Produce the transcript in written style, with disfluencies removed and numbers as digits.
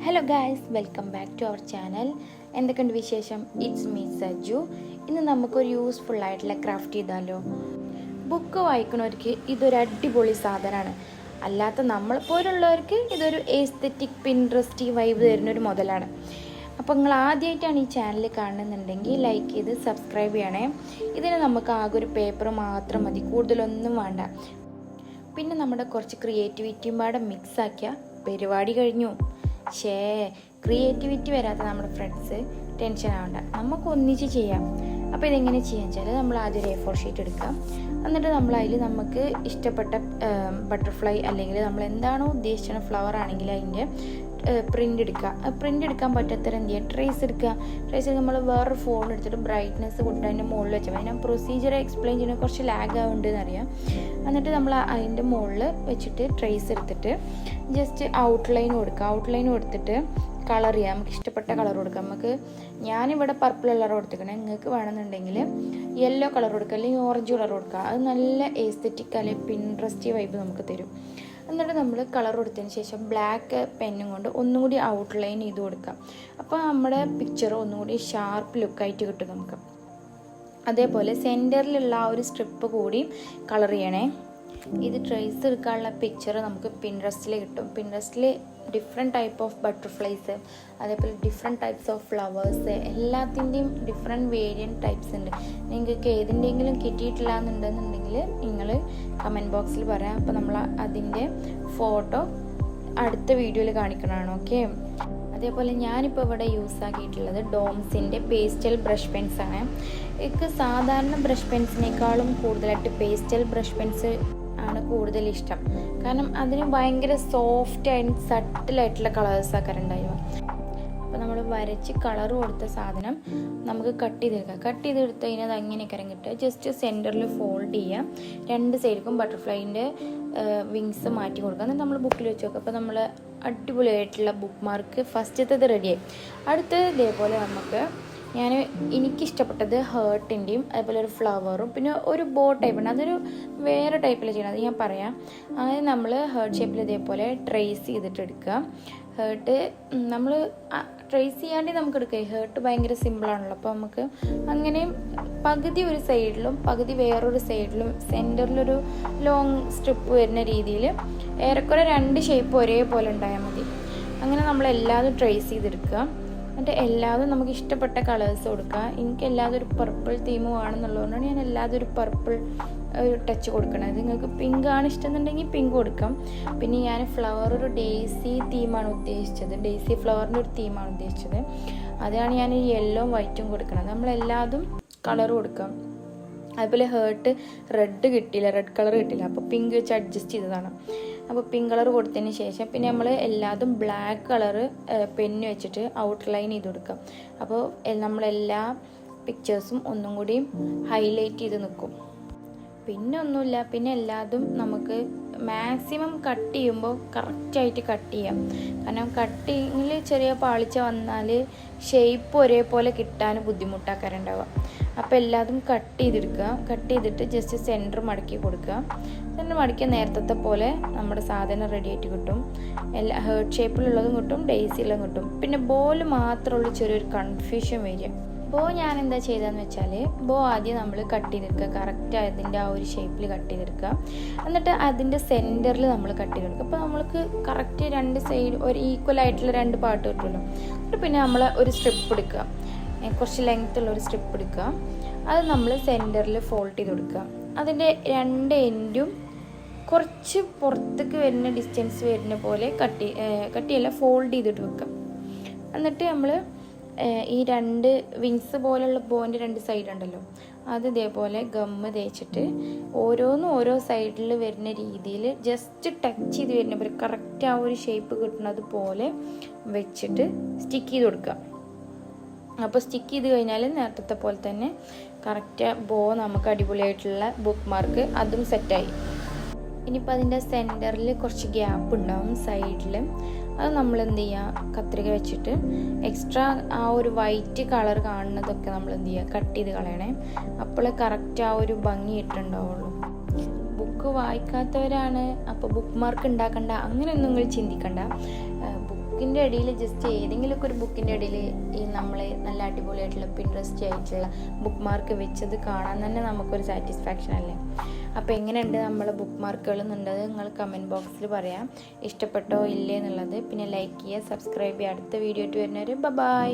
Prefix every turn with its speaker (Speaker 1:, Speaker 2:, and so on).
Speaker 1: Hello guys, welcome back to our channel. എന്തൊക്കെയുണ്ട് വിശേഷം? It's me Sajju. ഇന്ന് നമുക്കൊരു യൂസ്ഫുൾ ആയിട്ടുള്ള ക്രാഫ്റ്റ് ചെയ്താലോ. ബുക്ക് വായിക്കുന്നവർക്ക് ഇതൊരു അടിപൊളി സാധനമാണ്. അല്ലാത്ത നമ്മളെപ്പോലുള്ളവർക്ക് ഇതൊരു എസ്തെറ്റിക് പിൻട്രസ്റ്റി വൈബ് തരുന്നൊരു മുതലാണ്. അപ്പോൾ നിങ്ങൾ ആദ്യമായിട്ടാണ് ഈ ചാനൽ കാണുന്നുണ്ടെങ്കിൽ ലൈക്ക് ചെയ്ത് സബ്സ്ക്രൈബ് ചെയ്യണേ. ഇതിന് നമുക്ക് ആകെ ഒരു പേപ്പർ മാത്രം മതി, കൂടുതലൊന്നും വേണ്ട. പിന്നെ നമ്മുടെ കുറച്ച് ക്രിയേറ്റിവിറ്റിയും പാടെ മിക്സാക്കിയ പരിപാടി കഴിഞ്ഞു. ക്രിയേറ്റിവിറ്റി വരാത്ത നമ്മുടെ ഫ്രണ്ട്സ് ടെൻഷൻ ആവണ്ട, നമുക്ക് ഒന്നിച്ച് ചെയ്യാം. അപ്പോൾ ഇതെങ്ങനെ ചെയ്യാൻ വെച്ചാൽ നമ്മൾ ആദ്യം ഒരു A4 ഷീറ്റ് എടുക്കാം. എന്നിട്ട് നമ്മൾ അതിൽ നമുക്ക് ഇഷ്ടപ്പെട്ട ബട്ടർഫ്ലൈ അല്ലെങ്കിൽ നമ്മൾ എന്താണോ ഉദ്ദേശിച്ച ഫ്ലവർ ആണെങ്കിൽ അതിൻ്റെ പ്രിൻ്റ് എടുക്കുക. പ്രിൻ്റ് എടുക്കാൻ പറ്റാത്തവരെ എന്ത് ചെയ്യുക, ട്രേസ് എടുക്കുക. നമ്മൾ വേറൊരു ഫോൺ എടുത്തിട്ട് ബ്രൈറ്റ്നസ് കൊടുത്ത് അതിൻ്റെ മുകളിൽ വെച്ചാൽ മതി. ഞാൻ പ്രൊസീജിയർ എക്സ്പ്ലെയിൻ ചെയ്യുന്നത് കുറച്ച് ലാഗ് ആവുന്നുണ്ടെന്ന് അറിയാം. എന്നിട്ട് നമ്മൾ അതിൻ്റെ മുകളിൽ വെച്ചിട്ട് ട്രേസ് എടുത്തിട്ട് ജസ്റ്റ് ഔട്ട്ലൈൻ കൊടുത്തിട്ട് കളർ ചെയ്യാം. നമുക്ക് ഇഷ്ടപ്പെട്ട കളർ കൊടുക്കാം. ഞാനിവിടെ പർപ്പിൾ കളർ കൊടുത്തിരിക്കണേ. നിങ്ങൾക്ക് വേണമെന്നുണ്ടെങ്കിൽ യെല്ലോ കളർ കൊടുക്കുക, അല്ലെങ്കിൽ ഓറഞ്ച് കളർ കൊടുക്കുക. അത് നല്ല എസ്തെറ്റിക് അല്ലെങ്കിൽ പിൻട്രസ്റ്റി വൈബ് നമുക്ക് തരും. എന്നിട്ട് നമ്മൾ കളർ കൊടുത്തതിന് ശേഷം ബ്ലാക്ക് പെന്നും കൊണ്ട് ഒന്നും കൂടി ഔട്ട്ലൈൻ ചെയ്ത് കൊടുക്കാം. അപ്പോൾ നമ്മുടെ പിക്ചർ ഒന്നും കൂടി ഷാർപ്പ് ലുക്കായിട്ട് കിട്ടും നമുക്ക്. അതേപോലെ സെൻറ്ററിലുള്ള ആ ഒരു സ്ട്രിപ്പ് കൂടി കളർ ചെയ്യണേ. ഇത് ട്രേസ് എടുക്കാനുള്ള പിക്ചർ നമുക്ക് പിൻട്രസ്റ്റിൽ കിട്ടും. പിൻട്രസ്റ്റിൽ ഡിഫറെൻറ്റ് ടൈപ്പ് ഓഫ് ബട്ടർഫ്ലൈസ്, അതേപോലെ ഡിഫറെൻറ്റ് ടൈപ്സ് ഓഫ് ഫ്ലവേഴ്സ്, എല്ലാത്തിൻ്റെയും ഡിഫറെൻറ്റ് വേരിയൻറ്റ് ടൈപ്സ് ഉണ്ട്. നിങ്ങൾക്ക് ഏതിൻ്റെയെങ്കിലും കിട്ടിയിട്ടില്ല എന്നുണ്ടെന്നുണ്ടെങ്കിൽ നിങ്ങൾ കമൻറ്റ് ബോക്സിൽ പറയാം. അപ്പോൾ നമ്മൾ അതിൻ്റെ ഫോട്ടോ അടുത്ത വീഡിയോയിൽ കാണിക്കണതാണ്. ഓക്കെ. അതേപോലെ ഞാനിപ്പോൾ ഇവിടെ യൂസ് ആക്കിയിട്ടുള്ളത് ഡോംസിൻ്റെ പേസ്റ്റൽ ബ്രഷ് പെൻസാണ്. എനിക്ക് സാധാരണ ബ്രഷ് പെൻസിനേക്കാളും കൂടുതലായിട്ട് പേസ്റ്റൽ ബ്രഷ് പെൻസ് ആണ് കൂടുതൽ ഇഷ്ടം. കാരണം അതിന് ഭയങ്കര സോഫ്റ്റ് ആൻഡ് സട്ടിലായിട്ടുള്ള കളേഴ്സ് ആക്കാറുണ്ടാവുക. അപ്പോൾ നമ്മൾ വരച്ച് കളർ കൊടുത്ത സാധനം നമുക്ക് കട്ട് ചെയ്തെടുത്ത് കഴിഞ്ഞാൽ അത് അങ്ങനെയൊക്കെ കിട്ടുക. ജസ്റ്റ് സെൻറ്ററിൽ ഫോൾഡ് ചെയ്യുക. രണ്ട് സൈഡിലും ബട്ടർഫ്ലൈൻ്റെ വിങ്സ് മാറ്റി കൊടുക്കുക. എന്നിട്ട് നമ്മൾ ബുക്കിൽ വെച്ച് നോക്കുക. അപ്പോൾ നമ്മൾ അടിപൊളിയായിട്ടുള്ള ബുക്ക് മാർക്ക് ഫസ്റ്റത്തേത് റെഡിയായി. അടുത്തത് ഇതേപോലെ എനിക്കിഷ്ടപ്പെട്ടത് ഹേർട്ടിൻ്റെയും അതേപോലെ ഒരു ഫ്ലവറും പിന്നെ ഒരു ബോ ടൈപ്പാണ്. അതൊരു വേറെ ടൈപ്പിൽ ചെയ്യണം, അത് ഞാൻ പറയാം. ആദ്യം നമ്മൾ ഹേർട്ട് ഷേപ്പിൽ ഇതേപോലെ ട്രേസ് ചെയ്തിട്ട് എടുക്കുക. ഹേർട്ട് നമ്മൾ ട്രേസ് ചെയ്യാണ്ട് നമുക്ക് എടുക്കുക. ഹേർട്ട് ഭയങ്കര സിമ്പിളാണല്ലോ. അപ്പോൾ നമുക്ക് അങ്ങനെ പകുതി ഒരു സൈഡിലും പകുതി വേറൊരു സൈഡിലും സെൻറ്ററിലൊരു ലോങ് സ്ട്രിപ്പ് വരുന്ന രീതിയിൽ ഏറെക്കുറെ രണ്ട് ഷേപ്പ് ഒരേപോലെ ഉണ്ടായാൽ മതി. അങ്ങനെ നമ്മൾ എല്ലാതും ട്രേസ് ചെയ്തെടുക്കുക. എന്നിട്ട് എല്ലാതും നമുക്ക് ഇഷ്ടപ്പെട്ട കളേഴ്സ് കൊടുക്കുക. എനിക്ക് എല്ലാതും ഒരു പർപ്പിൾ തീം വേണമെന്നുള്ളതുകൊണ്ടാണ് ഞാൻ എല്ലാതും ഒരു പർപ്പിൾ ഒരു ടച്ച് കൊടുക്കണത്. നിങ്ങൾക്ക് പിങ്ക് ആണ് ഇഷ്ടമെന്നുണ്ടെങ്കിൽ പിങ്ക് കൊടുക്കാം. പിന്നെ ഞാൻ ഫ്ലവർ ഒരു ഡേസി തീമാണ് ഉദ്ദേശിച്ചത്. ഡേസി ഫ്ലവറിൻ്റെ ഒരു തീമാണ് ഉദ്ദേശിച്ചത്. അതാണ് ഞാൻ യെല്ലോ വൈറ്റും കൊടുക്കുന്നത്. നമ്മളെല്ലാതും കളർ കൊടുക്കാം. അതുപോലെ ഹേർട്ട് റെഡ് കളർ കിട്ടിയില്ല. അപ്പോൾ പിങ്ക് വെച്ച് അഡ്ജസ്റ്റ് ചെയ്തതാണ്. അപ്പോൾ പിങ്ക് കളർ കൊടുത്തതിന് ശേഷം പിന്നെ നമ്മൾ എല്ലാതും ബ്ലാക്ക് കളറ് പെന്ന് വെച്ചിട്ട് ഔട്ട്ലൈൻ ചെയ്ത് കൊടുക്കാം. അപ്പോൾ നമ്മളെല്ലാ പിക്ചേഴ്സും ഒന്നും കൂടി ഹൈലൈറ്റ് ചെയ്ത് നിൽക്കും. പിന്നെ ഒന്നുമില്ല, പിന്നെ എല്ലാതും നമുക്ക് മാക്സിമം കട്ട് ചെയ്യുമ്പോൾ കറക്റ്റായിട്ട് കട്ട് ചെയ്യാം. കാരണം കട്ടിങ്ങിൽ ചെറിയ പാളിച്ച വന്നാൽ ഷേപ്പ് ഒരേപോലെ കിട്ടാൻ ബുദ്ധിമുട്ടാക്കാറുണ്ടാവുക. അപ്പോൾ എല്ലാതും കട്ട് ചെയ്തിട്ട് ജസ്റ്റ് സെൻറ്റർ മടക്കി കൊടുക്കുക. സെൻറ്റർ മടക്കിയ നേരത്തെ പോലെ നമ്മുടെ സാധനം റെഡി ആയിട്ട് കിട്ടും. എല്ലാ ഹേർട്ട് ഷേപ്പിലുള്ളതും കിട്ടും, ഡേസിയുള്ളതും കിട്ടും. പിന്നെ ബോൾ മാത്രമുള്ള ചെറിയൊരു കൺഫ്യൂഷൻ വരിക. ബോ ഞാൻ എന്താ ചെയ്തതെന്ന് വെച്ചാൽ ബോ ആദ്യം നമ്മൾ കട്ട് ചെയ്തെടുക്കുക. കറക്റ്റ് അതിൻ്റെ ആ ഒരു ഷേപ്പിൽ കട്ട് ചെയ്തെടുക്കുക. എന്നിട്ട് അതിൻ്റെ സെൻറ്ററിൽ നമ്മൾ കട്ട് ചെയ്തെടുക്കുക. അപ്പോൾ നമ്മൾക്ക് കറക്റ്റ് രണ്ട് സൈഡ് ഒരു ഈക്വൽ ആയിട്ടുള്ള രണ്ട് പാർട്ട് കിട്ടുമല്ലോ. എന്നിട്ട് പിന്നെ നമ്മൾ ഒരു സ്ട്രിപ്പ് എടുക്കുക, കുറച്ച് ലെങ്ത്തുള്ള ഒരു സ്ട്രിപ്പ് എടുക്കുക. അത് നമ്മൾ സെൻറ്ററിൽ ഫോൾഡ് ചെയ്ത് കൊടുക്കുക. അതിൻ്റെ രണ്ട് എൻഡും കുറച്ച് പുറത്തേക്ക് വരുന്ന ഡിസ്റ്റൻസ് വരുന്ന പോലെ കട്ടിയല്ല ഫോൾഡ് ചെയ്തിട്ട് വെക്കുക. എന്നിട്ട് നമ്മൾ ഈ രണ്ട് വിങ്സ് പോലുള്ള ബോൻ്റെ രണ്ട് സൈഡ് ഉണ്ടല്ലോ, അത് ഇതേപോലെ ഗമ്മ് തേച്ചിട്ട് ഓരോന്നും ഓരോ സൈഡിൽ വരുന്ന രീതിയിൽ ജസ്റ്റ് ടച്ച് ചെയ്ത് വരുന്ന പോലെ കറക്റ്റ് ആ ഒരു ഷേപ്പ് കിട്ടുന്നത് പോലെ വെച്ചിട്ട് സ്റ്റിക്ക് ചെയ്ത് കൊടുക്കുക. അപ്പോൾ സ്റ്റിക്ക് ചെയ്ത് കഴിഞ്ഞാൽ നേരത്തെ പോലെ തന്നെ കറക്റ്റ് ബോ നമുക്ക് അടിപൊളിയായിട്ടുള്ള ബുക്ക് മാർക്ക് അതും സെറ്റായി. ഇനിയിപ്പോൾ അതിൻ്റെ സെൻറ്ററിൽ കുറച്ച് ഗ്യാപ്പ് ഉണ്ടാവും സൈഡിൽ. അത് നമ്മൾ എന്ത് ചെയ്യുക, കത്രിക വെച്ചിട്ട് എക്സ്ട്രാ ആ ഒരു വൈറ്റ് കളർ കാണുന്നതൊക്കെ നമ്മൾ എന്ത് ചെയ്യുക, കട്ട് ചെയ്ത് കളയണേ. അപ്പോൾ കറക്റ്റ് ആ ഒരു ഭംഗി ഇട്ടുണ്ടാവുള്ളൂ. ബുക്ക് വായിക്കാത്തവരാണ് അപ്പോൾ ബുക്ക് മാർക്ക് ഉണ്ടാക്കണ്ട അങ്ങനെയൊന്നും നിങ്ങൾ ചിന്തിക്കണ്ട. ബുക്ക് ബുക്കിൻ്റെ ഇടയിൽ ജസ്റ്റ് ഏതെങ്കിലുമൊക്കെ ഒരു ബുക്കിൻ്റെ ഇടയിൽ ഈ നമ്മൾ നല്ല അടിപൊളിയായിട്ടുള്ള പിൻട്രസ്റ്റ് ആയിട്ടുള്ള ബുക്ക് മാർക്ക് വെച്ചത് കാണാൻ തന്നെ നമുക്കൊരു സാറ്റിസ്ഫാക്ഷൻ അല്ലേ. അപ്പോൾ എങ്ങനെയുണ്ട് നമ്മൾ ബുക്ക് മാർക്കുകൾ എന്നുള്ളത് നിങ്ങൾ കമൻറ്റ് ബോക്സിൽ പറയാം, ഇഷ്ടപ്പെട്ടോ ഇല്ലേ എന്നുള്ളത്. പിന്നെ ലൈക്ക് ചെയ്യുക, സബ്സ്ക്രൈബ് ചെയ്യുക. അടുത്ത വീഡിയോ ആയിട്ട് വരുന്നവർ ബൈ.